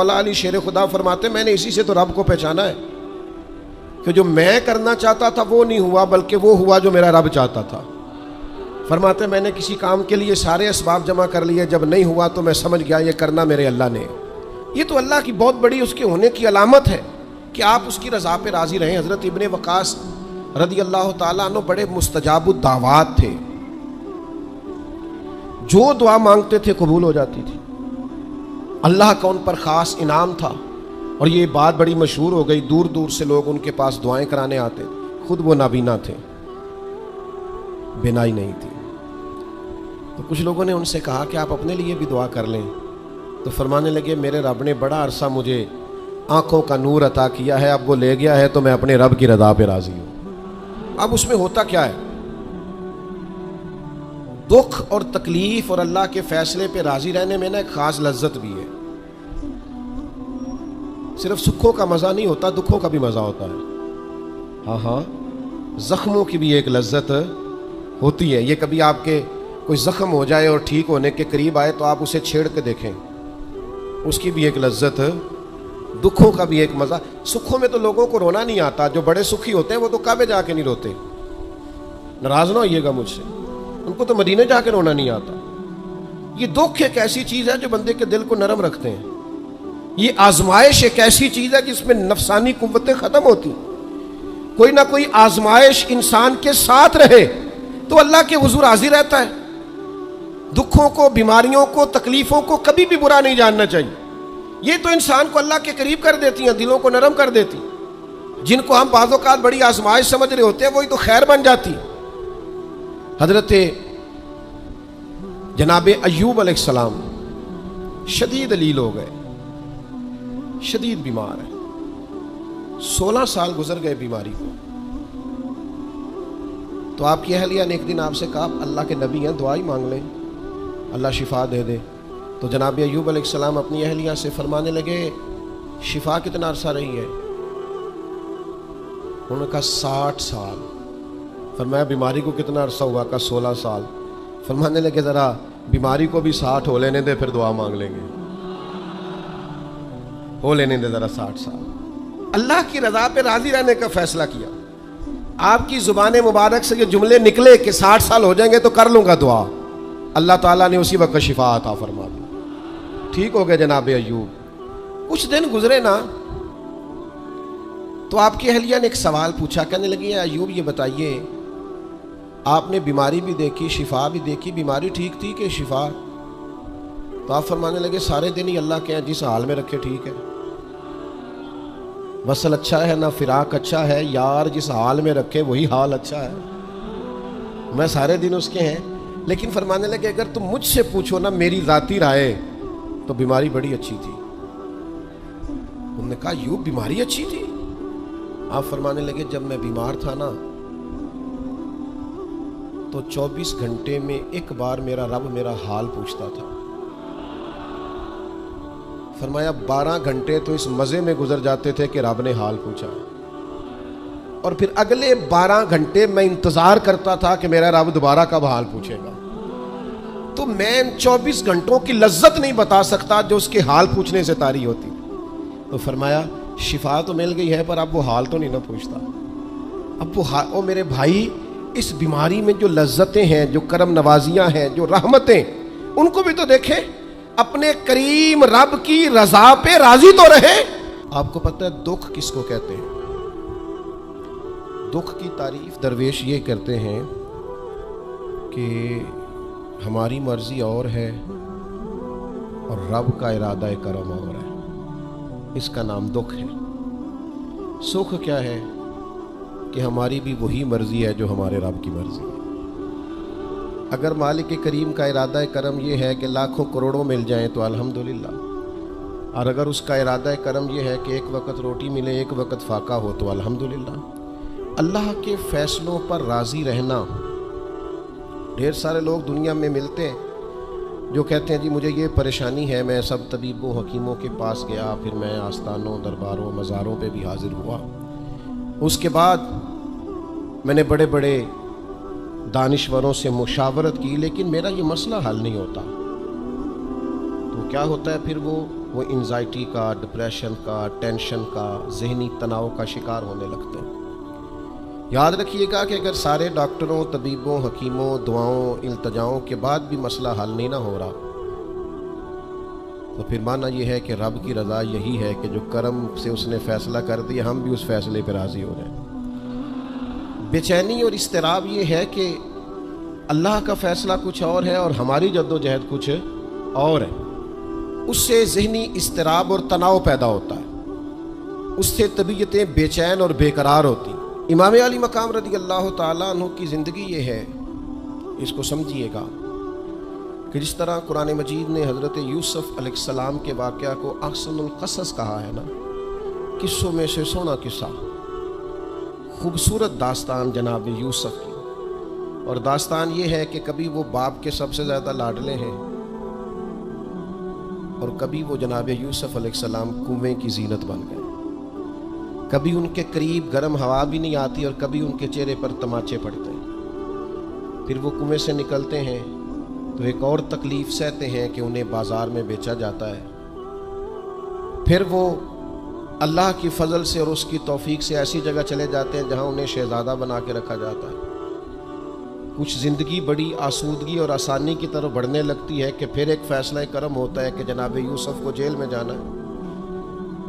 مولا علی شیر خدا فرماتے میں نے اسی سے تو رب کو پہچانا ہے کہ جو میں کرنا چاہتا تھا وہ نہیں ہوا، بلکہ وہ ہوا جو میرا رب چاہتا تھا۔ فرماتے میں نے کسی کام کے لیے سارے اسباب جمع کر لیے، جب نہیں ہوا تو میں سمجھ گیا یہ کرنا میرے اللہ نے۔ یہ تو اللہ کی بہت بڑی اس کے ہونے کی علامت ہے کہ آپ اس کی رضا پہ راضی رہیں۔ حضرت ابن وقاص رضی اللہ تعالیٰ عنہ بڑے مستجاب الدعوات تھے، جو دعا مانگتے تھے قبول ہو جاتی تھی، اللہ کا ان پر خاص انعام تھا۔ اور یہ بات بڑی مشہور ہو گئی، دور دور سے لوگ ان کے پاس دعائیں کرانے آتے، خود وہ نابینا تھے، بینائی نہیں تھی۔ تو کچھ لوگوں نے ان سے کہا کہ آپ اپنے لیے بھی دعا کر لیں، تو فرمانے لگے میرے رب نے بڑا عرصہ مجھے آنکھوں کا نور عطا کیا ہے، اب وہ لے گیا ہے تو میں اپنے رب کی رضا پہ راضی ہوں۔ اب اس میں ہوتا کیا ہے، دکھ اور تکلیف اور اللہ کے فیصلے پہ راضی رہنے میں نا ایک خاص لذت بھی ہے۔ صرف سکھوں کا مزہ نہیں ہوتا، دکھوں کا بھی مزہ ہوتا ہے۔ ہاں زخموں کی بھی ایک لذت ہوتی ہے۔ یہ کبھی آپ کے کوئی زخم ہو جائے اور ٹھیک ہونے کے قریب آئے تو آپ اسے چھیڑ کے دیکھیں، اس کی بھی ایک لذت، دکھوں کا بھی ایک مزہ۔ سکھوں میں تو لوگوں کو رونا نہیں آتا، جو بڑے سکھی ہوتے ہیں وہ تو کعبے جا کے نہیں روتے، ناراض نہ ہوئیے گا مجھ سے، ان کو تو مدینے جا کے رونا نہیں آتا۔ یہ دکھ ایک ایسی چیز ہے جو بندے کے دل کو نرم رکھتے ہیں۔ یہ آزمائش ایک ایسی چیز ہے جس میں نفسانی قوتیں ختم ہوتی۔ کوئی نہ کوئی آزمائش انسان کے ساتھ رہے تو اللہ کے حضور حاضر رہتا ہے۔ دکھوں کو، بیماریوں کو، تکلیفوں کو کبھی بھی برا نہیں جاننا چاہیے۔ یہ تو انسان کو اللہ کے قریب کر دیتی ہیں، دلوں کو نرم کر دیتی۔ جن کو ہم بعض اوقات بڑی آزمائش سمجھ رہے ہوتے ہیں وہی تو خیر بن جاتی۔ حضرت جناب ایوب علیہ السلام شدید علیل ہو گئے، شدید بیمار ہے، 16 سال گزر گئے بیماری کو۔ تو آپ کی اہلیہ نے ایک دن آپ سے کہا اللہ کے نبی ہیں، دعا ہی مانگ لیں، اللہ شفا دے دے۔ تو جناب ایوب علیہ السلام اپنی اہلیہ سے فرمانے لگے شفا کتنا عرصہ رہی ہے؟ انہوں نے کہا 60 سال۔ فرمایا بیماری کو کتنا عرصہ ہوا؟ کہا 16 سال۔ فرمانے لگے ذرا بیماری کو بھی 60 ہو لینے دے، پھر دعا مانگ لیں گے، ہو لینے دے ذرا 60 سال۔ اللہ کی رضا پہ راضی رہنے کا فیصلہ کیا۔ آپ کی زبان مبارک سے یہ جملے نکلے کہ 60 سال ہو جائیں گے تو کر لوں گا دعا، اللہ تعالیٰ نے اسی وقت شفا عطا فرما دی، ٹھیک ہو گئے جناب ایوب۔ کچھ دن گزرے نا تو آپ کی اہلیہ نے ایک سوال پوچھا، کہنے لگی ایوب یہ بتائیے آپ نے بیماری بھی دیکھی، شفا بھی دیکھی، بیماری ٹھیک تھی کہ شفا؟ تو آپ فرمانے لگے سارے دن ہی اللہ کے ہیں، جس حال میں رکھے ٹھیک ہے، وصل اچھا ہے نہ فراق اچھا ہے، یار جس حال میں رکھے وہی حال اچھا ہے، میں سارے دن اس کے ہیں۔ لیکن فرمانے لگے اگر تم مجھ سے پوچھو نا میری ذاتی رائے تو بیماری بڑی اچھی تھی۔ انہوں نے کہا یوں بیماری اچھی تھی؟ آپ فرمانے لگے جب میں بیمار تھا نا تو 24 گھنٹے میں ایک بار میرا رب میرا حال پوچھتا تھا۔ فرمایا 12 گھنٹے تو اس مزے میں گزر جاتے تھے کہ رب نے حال پوچھا، اور پھر اگلے 12 گھنٹے میں انتظار کرتا تھا کہ میرا رب دوبارہ کب حال پوچھے گا۔ تو میں 24 گھنٹوں کی لذت نہیں بتا سکتا جو اس کے حال پوچھنے سے طاری ہوتی۔ تو فرمایا شفا تو مل گئی ہے پر اب وہ حال تو نہیں نہ پوچھتا۔ اب وہ میرے بھائی اس بیماری میں جو لذتیں ہیں، جو کرم نوازیاں ہیں، جو رحمتیں، ان کو بھی تو دیکھیں، اپنے کریم رب کی رضا پہ راضی تو رہے۔ آپ کو پتہ ہے دکھ کس کو کہتے ہیں؟ دکھ کی تعریف درویش یہ کرتے ہیں کہ ہماری مرضی اور ہے اور رب کا ارادہ کرم اور ہے، اس کا نام دکھ ہے۔ سکھ کیا ہے کہ ہماری بھی وہی مرضی ہے جو ہمارے رب کی مرضی ہے۔ اگر مالک کریم کا ارادہ کرم یہ ہے کہ لاکھوں کروڑوں مل جائیں تو الحمدللہ، اور اگر اس کا ارادہ کرم یہ ہے کہ ایک وقت روٹی ملے ایک وقت فاقہ ہو تو الحمدللہ۔ اللہ کے فیصلوں پر راضی رہنا۔ ڈھیر سارے لوگ دنیا میں ملتے ہیں جو کہتے ہیں جی مجھے یہ پریشانی ہے، میں سب طبیبوں حکیموں کے پاس گیا، پھر میں آستانوں درباروں مزاروں پہ بھی حاضر ہوا، اس کے بعد میں نے بڑے بڑے دانشوروں سے مشاورت کی لیکن میرا یہ مسئلہ حل نہیں ہوتا۔ تو وہ کیا ہوتا ہے پھر وہ انزائٹی کا، ڈپریشن کا، ٹینشن کا، ذہنی تناؤ کا شکار ہونے لگتے ہیں۔ یاد رکھیے گا کہ اگر سارے ڈاکٹروں، طبیبوں، حکیموں، دعاؤں، التجاؤں کے بعد بھی مسئلہ حل نہیں نہ ہو رہا، تو پھر معنی یہ ہے کہ رب کی رضا یہی ہے کہ جو کرم سے اس نے فیصلہ کر دیا، ہم بھی اس فیصلے پہ راضی ہو رہے ہیں۔ بے چینی اور اضطراب یہ ہے کہ اللہ کا فیصلہ کچھ اور ہے اور ہماری جدوجہد کچھ اور ہے۔ اس سے ذہنی اضطراب اور تناؤ پیدا ہوتا ہے، اس سے طبیعتیں بے چین اور بے قرار ہوتی ہیں۔ امام علی مقام رضی اللہ تعالیٰ عنہ کی زندگی یہ ہے، اس کو سمجھیے گا کہ جس طرح قرآن مجید نے حضرت یوسف علیہ السلام کے واقعہ کو احسن القصص کہا ہے نا، قصوں میں سے سونا قصہ، خوبصورت داستان جناب یوسف کی۔ اور داستان یہ ہے کہ کبھی وہ باپ کے سب سے زیادہ لاڈلے ہیں اور کبھی وہ جناب یوسف علیہ السلام کنویں کی زینت بن گئے، کبھی ان کے قریب گرم ہوا بھی نہیں آتی اور کبھی ان کے چہرے پر تماچے پڑتے ہیں۔ پھر وہ کنویں سے نکلتے ہیں تو ایک اور تکلیف سہتے ہیں کہ انہیں بازار میں بیچا جاتا ہے۔ پھر وہ اللہ کی فضل سے اور اس کی توفیق سے ایسی جگہ چلے جاتے ہیں جہاں انہیں شہزادہ بنا کے رکھا جاتا ہے۔ کچھ زندگی بڑی آسودگی اور آسانی کی طرف بڑھنے لگتی ہے کہ پھر ایک فیصلہ کرم ہوتا ہے کہ جناب یوسف کو جیل میں جانا ہے،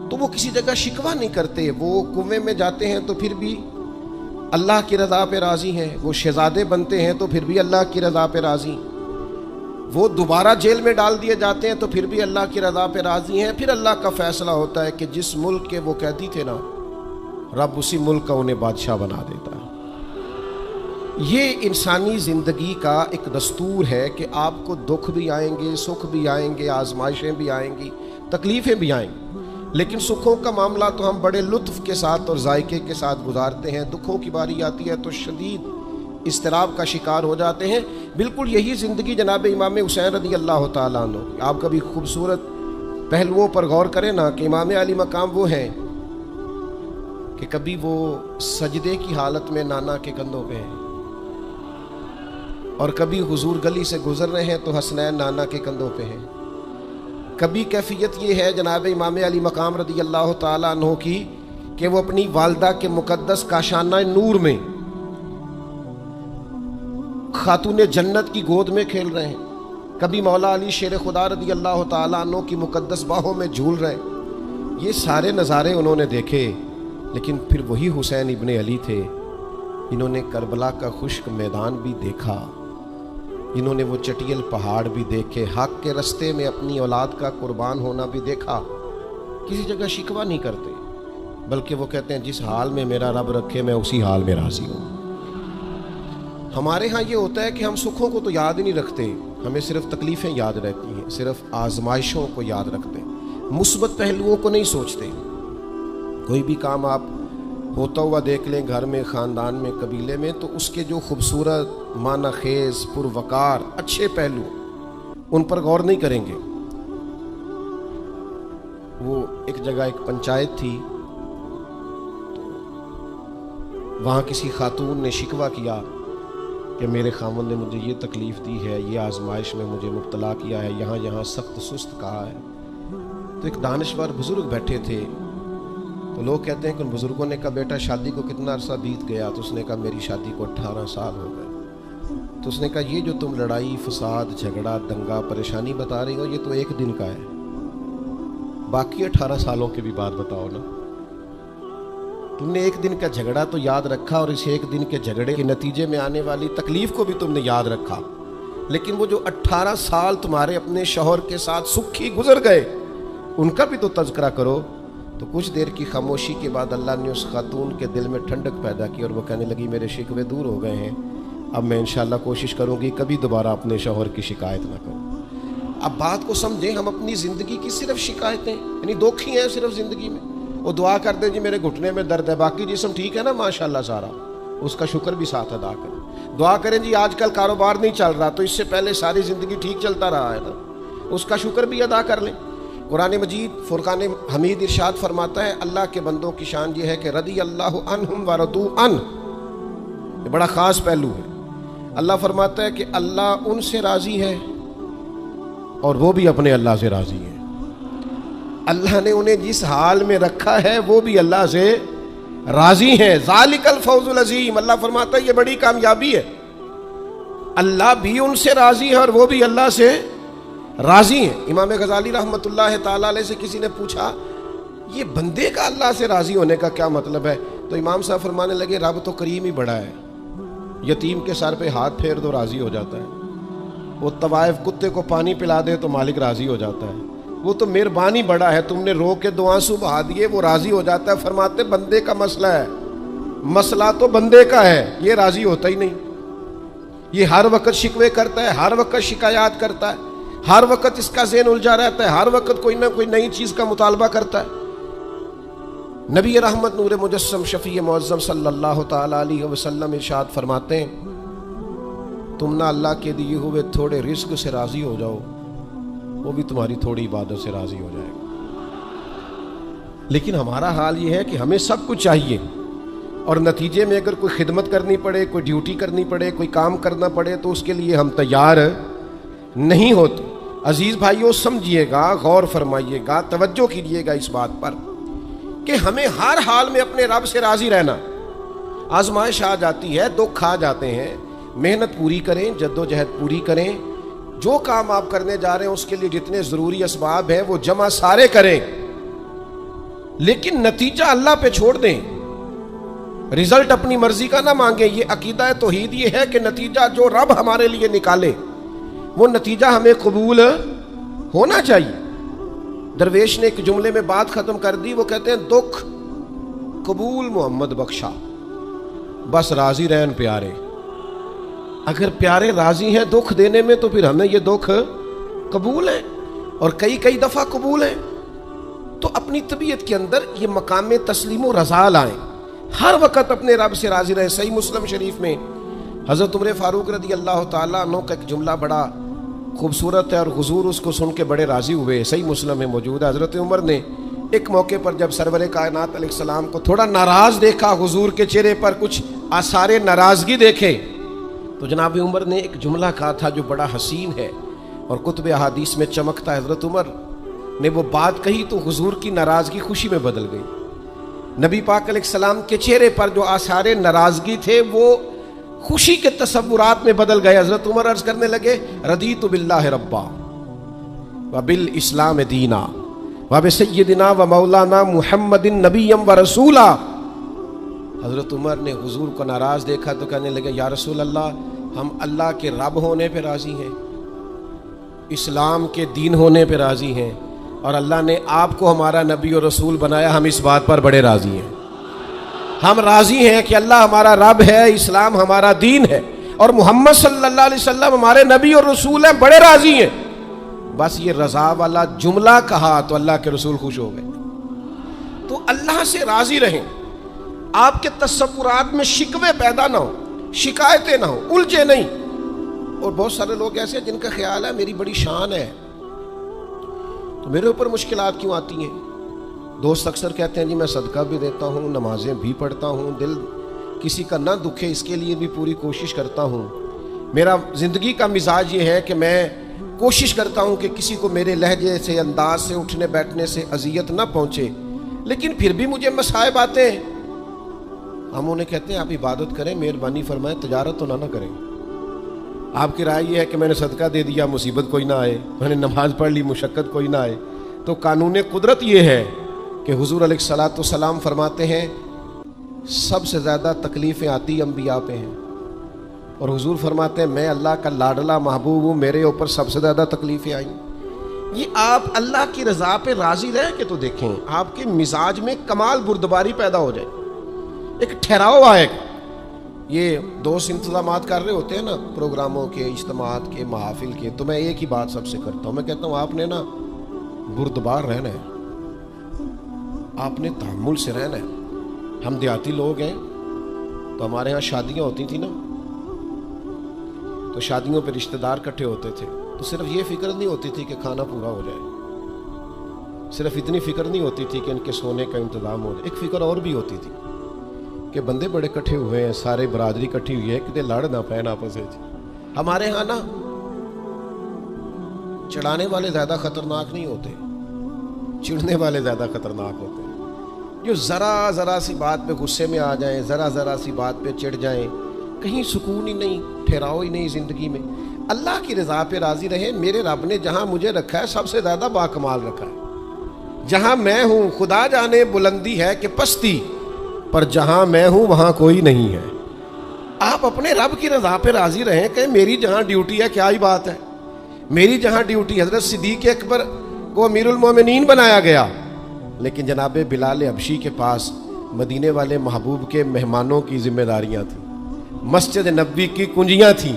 تو وہ کسی جگہ شکوہ نہیں کرتے، وہ کنویں میں جاتے ہیں تو پھر بھی اللہ کی رضا پہ راضی ہیں، وہ شہزادے بنتے ہیں تو پھر بھی اللہ کی رضا پہ راضی، وہ دوبارہ جیل میں ڈال دیے جاتے ہیں تو پھر بھی اللہ کی رضا پہ راضی ہیں۔ پھر اللہ کا فیصلہ ہوتا ہے کہ جس ملک کے وہ قیدی تھے نا، رب اسی ملک کا انہیں بادشاہ بنا دیتا ہے۔ یہ انسانی زندگی کا ایک دستور ہے کہ آپ کو دکھ بھی آئیں گے، سکھ بھی آئیں گے، آزمائشیں بھی آئیں گی، تکلیفیں بھی آئیں گی، لیکن سکھوں کا معاملہ تو ہم بڑے لطف کے ساتھ اور ذائقے کے ساتھ گزارتے ہیں، دکھوں کی باری آتی ہے تو شدید اضطراب کا شکار ہو جاتے ہیں۔ بالکل یہی زندگی جناب امام حسین رضی اللہ تعالیٰ عنہ کی۔ آپ کبھی خوبصورت پہلوؤں پر غور کریں نا کہ امام علی مقام وہ ہیں کہ کبھی وہ سجدے کی حالت میں نانا کے کندھوں پہ ہیں اور کبھی حضور گلی سے گزر رہے ہیں تو حسنین نانا کے کندھوں پہ ہیں۔ کبھی کیفیت یہ ہے جناب امام علی مقام رضی اللہ تعالیٰ عنہ کی کہ وہ اپنی والدہ کے مقدس کاشانہ نور میں خاتون جنت کی گود میں کھیل رہے ہیں، کبھی مولا علی شیر خدا رضی اللہ تعالیٰ عنہ کی مقدس باہوں میں جھول رہے ہیں۔ یہ سارے نظارے انہوں نے دیکھے، لیکن پھر وہی حسین ابن علی تھے، انہوں نے کربلا کا خشک میدان بھی دیکھا، انہوں نے وہ چٹیل پہاڑ بھی دیکھے، حق کے رستے میں اپنی اولاد کا قربان ہونا بھی دیکھا۔ کسی جگہ شکوہ نہیں کرتے، بلکہ وہ کہتے ہیں جس حال میں میرا رب رکھے میں اسی حال میں راضی ہوں۔ ہمارے ہاں یہ ہوتا ہے کہ ہم سکھوں کو تو یاد ہی نہیں رکھتے، ہمیں صرف تکلیفیں یاد رہتی ہیں، صرف آزمائشوں کو یاد رکھتے ہیں، مثبت پہلوؤں کو نہیں سوچتے۔ کوئی بھی کام آپ ہوتا ہوا دیکھ لیں گھر میں، خاندان میں، قبیلے میں، تو اس کے جو خوبصورت، معنی خیز، پروقار، اچھے پہلو، ان پر غور نہیں کریں گے۔ وہ ایک جگہ ایک پنچایت تھی، وہاں کسی خاتون نے شکوہ کیا کہ میرے خاوند نے مجھے یہ تکلیف دی ہے، یہ آزمائش میں مجھے مبتلا کیا ہے، یہاں سخت سست کہا ہے۔ تو ایک دانشور بزرگ بیٹھے تھے، تو لوگ کہتے ہیں کہ ان بزرگوں نے کہا بیٹا شادی کو کتنا عرصہ بیت گیا؟ تو اس نے کہا میری شادی کو 18 سال ہو گئے۔ تو اس نے کہا یہ جو تم لڑائی، فساد، جھگڑا، دنگا، پریشانی بتا رہی ہو، یہ تو ایک دن کا ہے، باقی 18 سالوں کی بھی بات بتاؤ نا۔ تم نے ایک دن کا جھگڑا تو یاد رکھا اور اس ایک دن کے جھگڑے کے نتیجے میں آنے والی تکلیف کو بھی تم نے یاد رکھا، لیکن وہ جو 18 سال تمہارے اپنے شوہر کے ساتھ سکھی گزر گئے ان کا بھی تو تذکرہ کرو۔ تو کچھ دیر کی خاموشی کے بعد اللہ نے اس خاتون کے دل میں ٹھنڈک پیدا کی اور وہ کہنے لگی میرے شکوے دور ہو گئے ہیں، اب میں انشاءاللہ کوشش کروں گی کبھی دوبارہ اپنے شوہر کی شکایت نہ کروں۔ اب بات کو سمجھیں، ہم اپنی زندگی کی صرف شکایتیں، یعنی دکھ ہی ہیں صرف زندگی میں، وہ دعا کر دیں جی میرے گھٹنے میں درد ہے، باقی جسم ٹھیک ہے نا ماشاءاللہ سارا، اس کا شکر بھی ساتھ ادا کریں۔ دعا کریں جی آج کل کاروبار نہیں چل رہا، تو اس سے پہلے ساری زندگی ٹھیک چلتا رہا ہے نا، اس کا شکر بھی ادا کر لیں۔ قرآن مجید فرقان حمید ارشاد فرماتا ہے اللہ کے بندوں کی شان یہ ہے کہ رضی اللہ عنہم ورضوا عنہ، یہ بڑا خاص پہلو ہے۔ اللہ فرماتا ہے کہ اللہ ان سے راضی ہے اور وہ بھی اپنے اللہ سے راضی ہیں. اللہ نے انہیں جس حال میں رکھا ہے وہ بھی اللہ سے راضی ہیں. ذالک الفوز العظیم. اللہ فرماتا ہے یہ بڑی کامیابی ہے. اللہ بھی ان سے راضی ہے اور وہ بھی اللہ سے راضی ہیں. امام غزالی رحمۃ اللہ تعالی علیہ سے کسی نے پوچھا یہ بندے کا اللہ سے راضی ہونے کا کیا مطلب ہے؟ تو امام صاحب فرمانے لگے رب تو کریم ہی بڑا ہے. یتیم کے سر پہ ہاتھ پھیر دو راضی ہو جاتا ہے. وہ طوائف کتے کو پانی پلا دے تو مالک راضی ہو جاتا ہے. وہ تو مہربانی بڑا ہے, تم نے رو کے دو آنسو بہا دیے وہ راضی ہو جاتا ہے. فرماتے بندے کا مسئلہ ہے, مسئلہ تو بندے کا ہے, یہ راضی ہوتا ہی نہیں. یہ ہر وقت شکوے کرتا ہے, ہر وقت شکایات کرتا ہے, ہر وقت اس کا ذہن الجھا رہتا ہے, ہر وقت کوئی نہ کوئی نئی چیز کا مطالبہ کرتا ہے. نبی رحمت نور مجسم شفیع معظم صلی اللہ تعالی علیہ وسلم ارشاد فرماتے ہیں تم نہ اللہ کے دیے ہوئے تھوڑے رزق سے راضی ہو جاؤ, وہ بھی تمہاری تھوڑی عبادت سے راضی ہو جائے گا. لیکن ہمارا حال یہ ہے کہ ہمیں سب کچھ چاہیے اور نتیجے میں اگر کوئی خدمت کرنی پڑے, کوئی ڈیوٹی کرنی پڑے, کوئی کام کرنا پڑے تو اس کے لیے ہم تیار نہیں ہوتے. عزیز بھائیوں سمجھیے گا, غور فرمائیے گا, توجہ کیجیے گا اس بات پر کہ ہمیں ہر حال میں اپنے رب سے راضی رہنا. آزمائش آ جاتی ہے, دکھ آ جاتے ہیں, محنت پوری کریں, جد و جہد پوری کریں, جو کام آپ کرنے جا رہے ہیں اس کے لیے جتنے ضروری اسباب ہیں وہ جمع سارے کریں, لیکن نتیجہ اللہ پہ چھوڑ دیں. رزلٹ اپنی مرضی کا نہ مانگیں. یہ عقیدہ توحید یہ ہے کہ نتیجہ جو رب ہمارے لیے نکالے وہ نتیجہ ہمیں قبول ہونا چاہیے. درویش نے ایک جملے میں بات ختم کر دی, وہ کہتے ہیں دکھ قبول محمد بخشا, بس راضی رہن پیارے. اگر پیارے راضی ہیں دکھ دینے میں تو پھر ہمیں یہ دکھ قبول ہے اور کئی دفعہ قبول ہے. تو اپنی طبیعت کے اندر یہ مقام تسلیم و رضا لائیں, ہر وقت اپنے رب سے راضی رہیں. صحیح مسلم شریف میں حضرت عمر فاروق رضی اللہ تعالیٰ عنہ کا ایک جملہ بڑا خوبصورت ہے اور حضور اس کو سن کے بڑے راضی ہوئے. صحیح مسلم میں موجود ہے. حضرت عمر نے ایک موقع پر جب سرور کائنات علیہ السلام کو تھوڑا ناراض دیکھا, حضور کے چہرے پر کچھ آثار ناراضگی دیکھے, تو جناب عمر نے ایک جملہ کہا تھا جو بڑا حسین ہے اور کتب احادیث میں چمکتا ہے. حضرت عمر نے وہ بات کہی تو حضور کی ناراضگی خوشی میں بدل گئی. نبی پاک علیہ السلام کے چہرے پر جو آثار ناراضگی تھے وہ خوشی کے تصورات میں بدل گئے. حضرت عمر عرض کرنے لگے رضیت باللہ ربا وبالاسلام دینا وبسیدنا ومولانا محمد نبی و رسولا. حضرت عمر نے حضور کو ناراض دیکھا تو کہنے لگے یا رسول اللہ, ہم اللہ کے رب ہونے پہ راضی ہیں, اسلام کے دین ہونے پہ راضی ہیں, اور اللہ نے آپ کو ہمارا نبی اور رسول بنایا, ہم اس بات پر بڑے راضی ہیں. ہم راضی ہیں کہ اللہ ہمارا رب ہے, اسلام ہمارا دین ہے, اور محمد صلی اللہ علیہ وسلم ہمارے نبی اور رسول ہیں, بڑے راضی ہیں. بس یہ رضا والا جملہ کہا تو اللہ کے رسول خوش ہو گئے. تو اللہ سے راضی رہیں, آپ کے تصورات میں شکوے پیدا نہ ہو, شکایتیں نہ ہو, الجھے نہیں. اور بہت سارے لوگ ایسے ہیں جن کا خیال ہے میری بڑی شان ہے تو میرے اوپر مشکلات کیوں آتی ہیں. دوست اکثر کہتے ہیں جی میں صدقہ بھی دیتا ہوں, نمازیں بھی پڑھتا ہوں, دل کسی کا نہ دکھے اس کے لیے بھی پوری کوشش کرتا ہوں. میرا زندگی کا مزاج یہ ہے کہ میں کوشش کرتا ہوں کہ کسی کو میرے لہجے سے, انداز سے, اٹھنے بیٹھنے سے اذیت نہ پہنچے, لیکن پھر بھی مجھے مصائب آتے ہیں. ہم انہیں کہتے ہیں آپ عبادت کریں, مہربانی فرمائیں, تجارت تو نہ کریں. آپ کی رائے یہ ہے کہ میں نے صدقہ دے دیا مصیبت کوئی نہ آئے, میں نے نماز پڑھ لی مشقت کوئی نہ آئے. تو قانون قدرت یہ ہے کہ حضور علیہ الصلوۃ والسلام فرماتے ہیں سب سے زیادہ تکلیفیں آتی انبیاء پہ ہیں, اور حضور فرماتے ہیں میں اللہ کا لاڈلا محبوب ہوں, میرے اوپر سب سے زیادہ تکلیفیں آئیں. یہ آپ اللہ کی رضا پہ راضی رہ کے تو دیکھیں, آپ کے مزاج میں کمال بردباری پیدا ہو جائے, ایک ٹھہراؤ آئے گا. یہ دوست انتظامات کر رہے ہوتے ہیں نا پروگراموں کے, اجتماعات کے, محافل کے, تو میں ایک ہی بات سب سے کرتا ہوں, میں کہتا ہوں آپ نے نا بردبار رہنا ہے, آپ نے تحمل سے رہنا ہے. ہم دیہاتی لوگ ہیں تو ہمارے ہاں شادیاں ہوتی تھیں نا, تو شادیوں پہ رشتہ دار اکٹھے ہوتے تھے, تو صرف یہ فکر نہیں ہوتی تھی کہ کھانا پورا ہو جائے, صرف اتنی فکر نہیں ہوتی تھی کہ ان کے سونے کا انتظام ہو جائے. ایک فکر اور بھی ہوتی تھی کہ بندے بڑے کٹھے ہوئے ہیں, سارے برادری کٹھی ہوئی ہے, کتنے لڑ نہ پائیں آپس میں. ہمارے ہاں نا چڑھانے والے زیادہ خطرناک نہیں ہوتے، چڑھنے والے زیادہ خطرناک ہوتے ہیں۔ جو ذرا سی بات پہ غصے میں آ جائیں، ذرا سی بات پہ چڑھ جائیں، کہیں سکون ہی نہیں، ٹھہراؤ ہی نہیں زندگی میں۔ اللہ کی رضا پہ راضی رہیں۔ میرے رب نے جہاں مجھے رکھا ہے سب سے زیادہ باکمال رکھا ہے۔ جہاں میں ہوں خدا جانے بلندی ہے کہ پستی، پر جہاں میں ہوں وہاں کوئی نہیں ہے۔ آپ اپنے رب کی رضا پہ راضی رہیں کہ میری جہاں ڈیوٹی ہے، کیا ہی بات ہے، میری جہاں ڈیوٹی، حضرت صدیق اکبر کو امیر المومنین بنایا گیا، لیکن جناب بلال حبشی کے پاس مدینے والے محبوب کے مہمانوں کی ذمہ داریاں تھیں، مسجد نبوی کی کنجیاں تھیں۔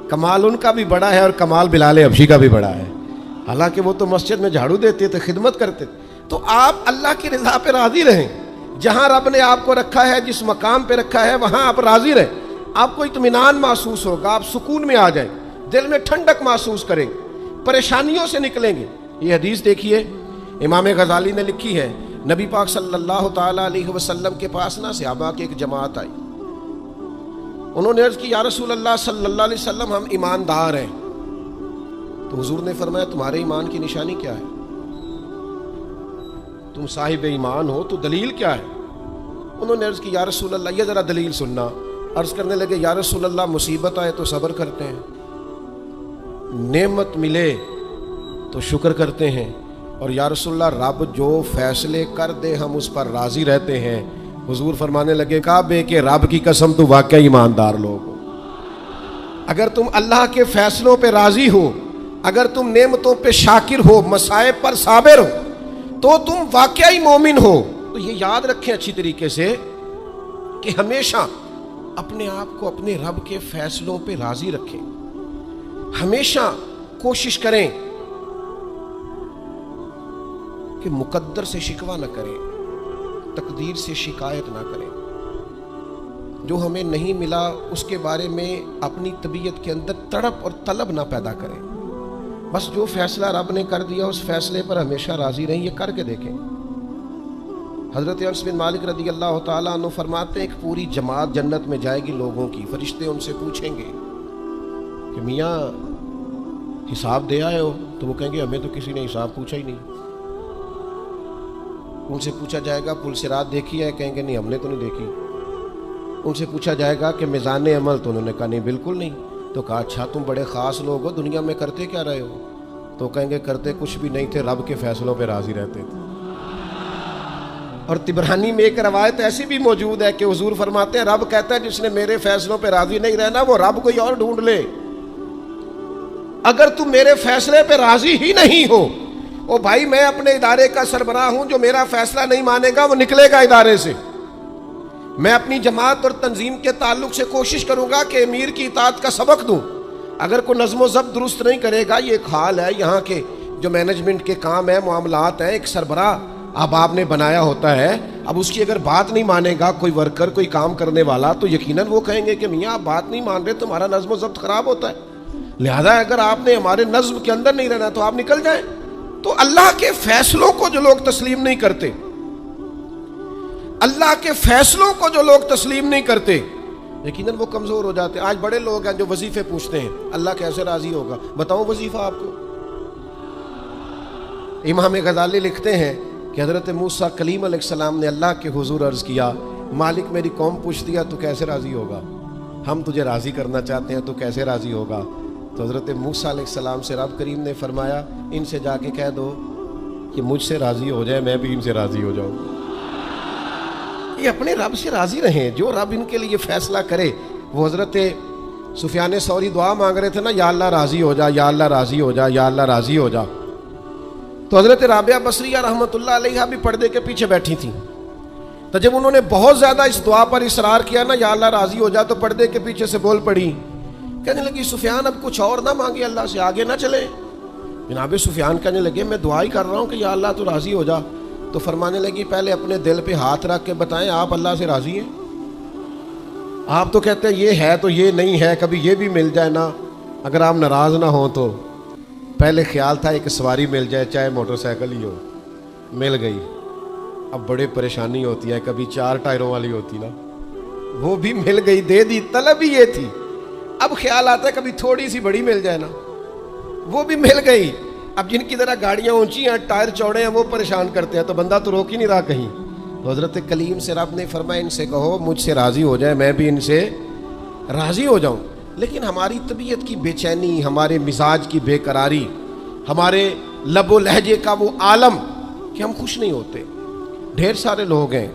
کمال ان کا بھی بڑا ہے اور کمال بلال حبشی کا بھی بڑا ہے، حالانکہ وہ تو مسجد میں جھاڑو دیتے تھے، خدمت کرتے تھے۔ تو آپ اللہ کی رضا پہ راضی رہیں، جہاں رب نے آپ کو رکھا ہے، جس مقام پہ رکھا ہے وہاں آپ راضی رہیں۔ آپ کو اطمینان محسوس ہوگا، آپ سکون میں آ جائیں، دل میں ٹھنڈک محسوس کریں گے، پریشانیوں سے نکلیں گے۔ یہ حدیث دیکھیے امام غزالی نے لکھی ہے، نبی پاک صلی اللہ تعالیٰ علیہ وسلم کے پاس نا صحابہ کی ایک جماعت آئی، انہوں نے عرض کی یا رسول اللہ صلی اللہ علیہ وسلم ہم ایماندار ہیں۔ تو حضور نے فرمایا تمہارے ایمان کی نشانی کیا ہے؟ تم صاحب ایمان ہو تو دلیل کیا ہے؟ انہوں نے عرض کی یا رسول اللہ، یہ ذرا دلیل سننا۔ عرض کرنے لگے یا رسول اللہ مصیبت آئے تو صبر کرتے ہیں، نعمت ملے تو شکر کرتے ہیں، اور یا رسول اللہ رب جو فیصلے کر دے ہم اس پر راضی رہتے ہیں۔ حضور فرمانے لگے کعبے کے رب کی قسم تو واقعی ایماندار لوگ ہو۔ اگر تم اللہ کے فیصلوں پہ راضی ہو، اگر تم نعمتوں پہ شاکر ہو، مصائب پر صابر ہو، تو تم واقعی مومن ہو۔ تو یہ یاد رکھیں اچھی طریقے سے کہ ہمیشہ اپنے آپ کو اپنے رب کے فیصلوں پہ راضی رکھیں، ہمیشہ کوشش کریں کہ مقدر سے شکوہ نہ کریں، تقدیر سے شکایت نہ کریں، جو ہمیں نہیں ملا اس کے بارے میں اپنی طبیعت کے اندر تڑپ اور طلب نہ پیدا کریں۔ بس جو فیصلہ رب نے کر دیا اس فیصلے پر ہمیشہ راضی رہیں۔ یہ کر کے دیکھیں۔ حضرت انس بن مالک رضی اللہ تعالیٰ عنہ فرماتے ہیں ایک پوری جماعت جنت میں جائے گی لوگوں کی، فرشتے ان سے پوچھیں گے کہ میاں حساب دے آئے ہو؟ تو وہ کہیں گے ہمیں تو کسی نے حساب پوچھا ہی نہیں۔ ان سے پوچھا جائے گا پل صراط دیکھی ہے؟ کہیں گے نہیں ہم نے تو نہیں دیکھی۔ ان سے پوچھا جائے گا کہ میزان عمل؟ تو انہوں نے کہا نہیں بالکل نہیں۔ تو کہا اچھا تم بڑے خاص لوگ ہو، دنیا میں کرتے کیا رہے ہو؟ تو کہیں گے کرتے کچھ بھی نہیں تھے، رب کے فیصلوں پہ راضی رہتے تھے۔ اور طبرانی میں ایک روایت ایسی بھی موجود ہے کہ حضور فرماتے ہیں رب کہتا ہے جس نے میرے فیصلوں پہ راضی نہیں رہنا وہ رب کوئی اور ڈھونڈ لے۔ اگر تم میرے فیصلے پہ راضی ہی نہیں ہو، او بھائی میں اپنے ادارے کا سربراہ ہوں، جو میرا فیصلہ نہیں مانے گا وہ نکلے گا ادارے سے۔ میں اپنی جماعت اور تنظیم کے تعلق سے کوشش کروں گا کہ امیر کی اطاعت کا سبق دوں۔ اگر کوئی نظم و ضبط درست نہیں کرے گا، یہ ایک حال ہے یہاں کے جو مینجمنٹ کے کام ہے، معاملات ہیں، ایک سربراہ اب آپ نے بنایا ہوتا ہے، اب اس کی اگر بات نہیں مانے گا کوئی ورکر، کوئی کام کرنے والا، تو یقیناً وہ کہیں گے کہ میاں آپ بات نہیں مان رہے، تمہارا نظم و ضبط خراب ہوتا ہے، لہذا اگر آپ نے ہمارے نظم کے اندر نہیں رہنا تو آپ نکل جائیں۔ تو اللہ کے فیصلوں کو جو لوگ تسلیم نہیں کرتے، اللہ کے فیصلوں کو جو لوگ تسلیم نہیں کرتے، یقیناً وہ کمزور ہو جاتے ہیں۔ آج بڑے لوگ ہیں جو وظیفے پوچھتے ہیں اللہ کیسے راضی ہوگا، بتاؤ وظیفہ آپ کو۔ امام غزالی لکھتے ہیں کہ حضرت موسیٰ کلیم علیہ السلام نے اللہ کے حضور عرض کیا مالک میری قوم پوچھتی ہے تو کیسے راضی ہوگا، ہم تجھے راضی کرنا چاہتے ہیں تو کیسے راضی ہوگا؟ تو حضرت موسیٰ علیہ السلام سے رب کریم نے فرمایا ان سے جا کے کہہ دو کہ مجھ سے راضی ہو جائے میں بھی ان سے راضی ہو جاؤں۔ یہ اپنے رب سے راضی رہیں، جو رب ان کے لیے فیصلہ کرے۔ وہ حضرت سفیان ثوری دعا مانگ رہے تھے نا، یا اللہ راضی ہو جا، یا اللہ راضی ہو جا، یا اللہ راضی ہو جا۔ تو حضرت رابعہ بصریہ رحمۃ اللہ علیہ بھی پردے کے پیچھے بیٹھی تھیں، تو جب انہوں نے بہت زیادہ اس دعا پر اصرار کیا نا، یا اللہ راضی ہو جا، تو پردے کے پیچھے سے بول پڑی، کہنے لگی سفیان اب کچھ اور نہ مانگے اللہ سے، آگے نہ چلے۔ جناب سفیان کہنے لگے میں دعا ہی کر رہا ہوں کہ یا اللہ تو راضی ہو جا۔ تو فرمانے لگی پہلے اپنے دل پہ ہاتھ رکھ کے بتائیں آپ اللہ سے راضی ہیں؟ آپ تو کہتے ہیں یہ ہے تو یہ نہیں ہے، کبھی یہ بھی مل جائے نا، اگر آپ ناراض نہ ہوں تو۔ پہلے خیال تھا ایک سواری مل جائے چاہے موٹر سائیکل ہی ہو، مل گئی، اب بڑے پریشانی ہوتی ہے، کبھی 4 ٹائروں والی ہوتی نا، وہ بھی مل گئی، دے دی، طلب ہی یہ تھی۔ اب خیال آتا ہے کبھی تھوڑی سی بڑی مل جائے نا، وہ بھی مل گئی. اب جن کی طرح گاڑیاں اونچی ہیں, ٹائر چوڑے ہیں, وہ پریشان کرتے ہیں, تو بندہ تو روک ہی نہیں رہا کہیں. تو حضرت کلیم سے رب نے فرمایا ان سے کہو مجھ سے راضی ہو جائے, میں بھی ان سے راضی ہو جاؤں. لیکن ہماری طبیعت کی بے چینی, ہمارے مزاج کی بے قراری, ہمارے لب و لہجے کا وہ عالم کہ ہم خوش نہیں ہوتے. ڈھیر سارے لوگ ہیں,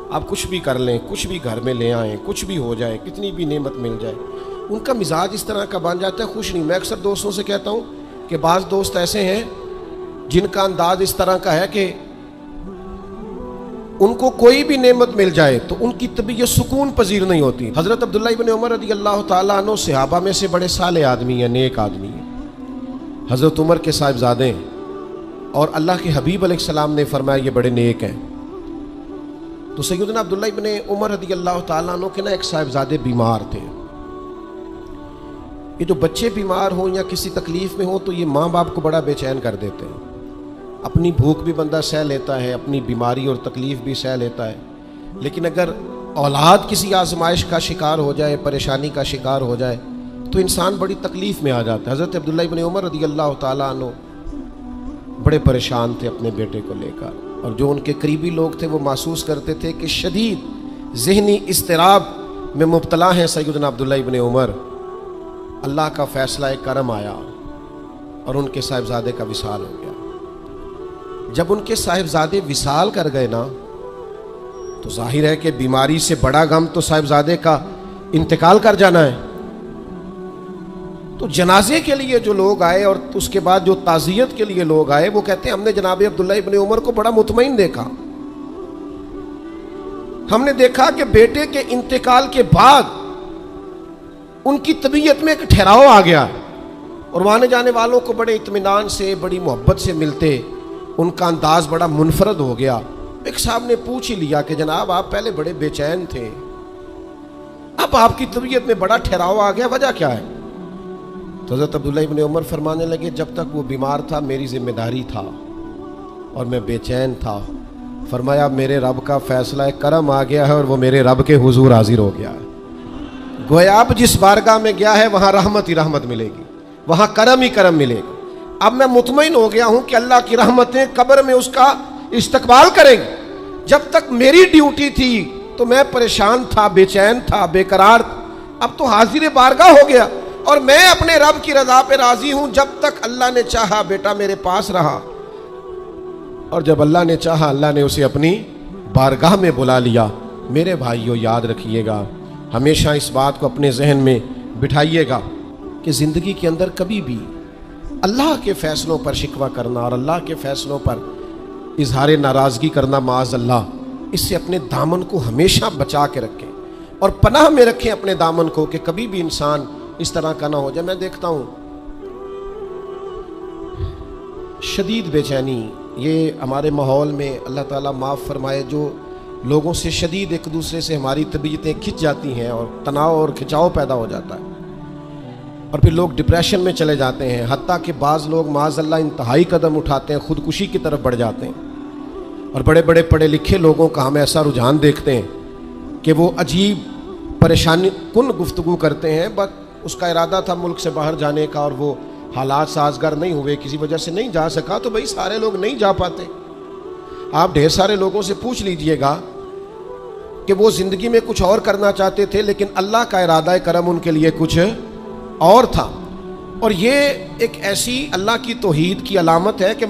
آپ کچھ بھی کر لیں, کچھ بھی گھر میں لے آئیں, کچھ بھی ہو جائے, کتنی بھی نعمت مل جائے, ان کا مزاج اس طرح کا بن جاتا ہے, خوش نہیں. میں اکثر دوستوں سے کہتا ہوں کہ بعض دوست ایسے ہیں جن کا انداز اس طرح کا ہے کہ ان کو کوئی بھی نعمت مل جائے تو ان کی طبیعت سکون پذیر نہیں ہوتی. حضرت عبداللہ ابن عمر رضی اللہ تعالیٰ عنہ صحابہ میں سے بڑے صالح آدمی ہیں, نیک آدمی ہیں, حضرت عمر کے صاحبزادے ہیں, اور اللہ کے حبیب علیہ السلام نے فرمایا یہ بڑے نیک ہیں. تو سیدنا عبداللہ ابن عمر رضی اللہ تعالیٰ عنہ کے ایک صاحبزادے بیمار تھے. یہ جو بچے بیمار ہوں یا کسی تکلیف میں ہوں تو یہ ماں باپ کو بڑا بے چین کر دیتے ہیں. اپنی بھوک بھی بندہ سہ لیتا ہے, اپنی بیماری اور تکلیف بھی سہ لیتا ہے, لیکن اگر اولاد کسی آزمائش کا شکار ہو جائے, پریشانی کا شکار ہو جائے تو انسان بڑی تکلیف میں آ جاتا ہے. حضرت عبداللہ ابن عمر رضی اللہ تعالیٰ عنہ بڑے پریشان تھے اپنے بیٹے کو لے کر, اور جو ان کے قریبی لوگ تھے وہ محسوس کرتے تھے کہ شدید ذہنی اضطراب میں مبتلا ہیں سیدنا عبداللہ ابن عمر. اللہ کا فیصلہ کرم آیا اور ان کے صاحبزادے کا وصال ہو گیا. جب ان کے صاحبزادے وصال کر گئے نا تو ظاہر ہے کہ بیماری سے بڑا غم تو صاحبزادے کا انتقال کر جانا ہے. تو جنازے کے لیے جو لوگ آئے اور اس کے بعد جو تعزیت کے لیے لوگ آئے وہ کہتے ہیں ہم نے جناب عبداللہ ابن عمر کو بڑا مطمئن دیکھا. ہم نے دیکھا کہ بیٹے کے انتقال کے بعد ان کی طبیعت میں ایک ٹھہراؤ آ گیا, اور وہاں جانے والوں کو بڑے اطمینان سے, بڑی محبت سے ملتے, ان کا انداز بڑا منفرد ہو گیا. ایک صاحب نے پوچھ ہی لیا کہ جناب آپ پہلے بڑے بے چین تھے, اب آپ کی طبیعت میں بڑا ٹھہراؤ آ گیا, وجہ کیا ہے؟ تو حضرت عبداللہ ابن عمر فرمانے لگے جب تک وہ بیمار تھا میری ذمہ داری تھا اور میں بے چین تھا. فرمایا میرے رب کا فیصلہ کرم آ گیا ہے اور وہ میرے رب کے حضور حاضر ہو گیا ہے. گویا اب جس بارگاہ میں گیا ہے وہاں رحمت ہی رحمت ملے گی, وہاں کرم ہی کرم ملے گا. اب میں مطمئن ہو گیا ہوں کہ اللہ کی رحمتیں قبر میں اس کا استقبال کریں گی. جب تک میری ڈیوٹی تھی تو میں پریشان تھا, بے چین تھا, بے قرار تھا, اب تو حاضر بارگاہ ہو گیا اور میں اپنے رب کی رضا پہ راضی ہوں. جب تک اللہ نے چاہا بیٹا میرے پاس رہا, اور جب اللہ نے چاہا اللہ نے اسے اپنی بارگاہ میں بلا لیا. میرے بھائیو یاد رکھیے گا, ہمیشہ اس بات کو اپنے ذہن میں بٹھائیے گا کہ زندگی کے اندر کبھی بھی اللہ کے فیصلوں پر شکوہ کرنا اور اللہ کے فیصلوں پر اظہار ناراضگی کرنا معاذ اللہ, اس سے اپنے دامن کو ہمیشہ بچا کے رکھیں اور پناہ میں رکھیں اپنے دامن کو کہ کبھی بھی انسان اس طرح کا نہ ہو جائے. میں دیکھتا ہوں شدید بے چینی یہ ہمارے ماحول میں, اللہ تعالیٰ معاف فرمائے, جو لوگوں سے شدید ایک دوسرے سے ہماری طبیعتیں کھنچ جاتی ہیں اور تناؤ اور کھچاؤ پیدا ہو جاتا ہے, اور پھر لوگ ڈپریشن میں چلے جاتے ہیں, حتیٰ کہ بعض لوگ معاذ اللہ انتہائی قدم اٹھاتے ہیں, خودکشی کی طرف بڑھ جاتے ہیں. اور بڑے بڑے پڑھے لکھے لوگوں کا ہم ایسا رجحان دیکھتے ہیں کہ وہ عجیب پریشانی کن گفتگو کرتے ہیں, بس اس کا ارادہ تھا ملک سے باہر جانے کا اور وہ حالات سازگار نہیں ہوئے, کسی وجہ سے نہیں جا سکا. تو بھائی سارے لوگ نہیں جا پاتے. آپ ڈھیر سارے لوگوں سے پوچھ لیجئے گا کہ وہ زندگی میں کچھ اور کرنا چاہتے تھے لیکن اللہ کا ارادہ کرم ان کے لیے کچھ اور تھا. اور یہ ایک ایسی اللہ کی توحید کی علامت ہے کہ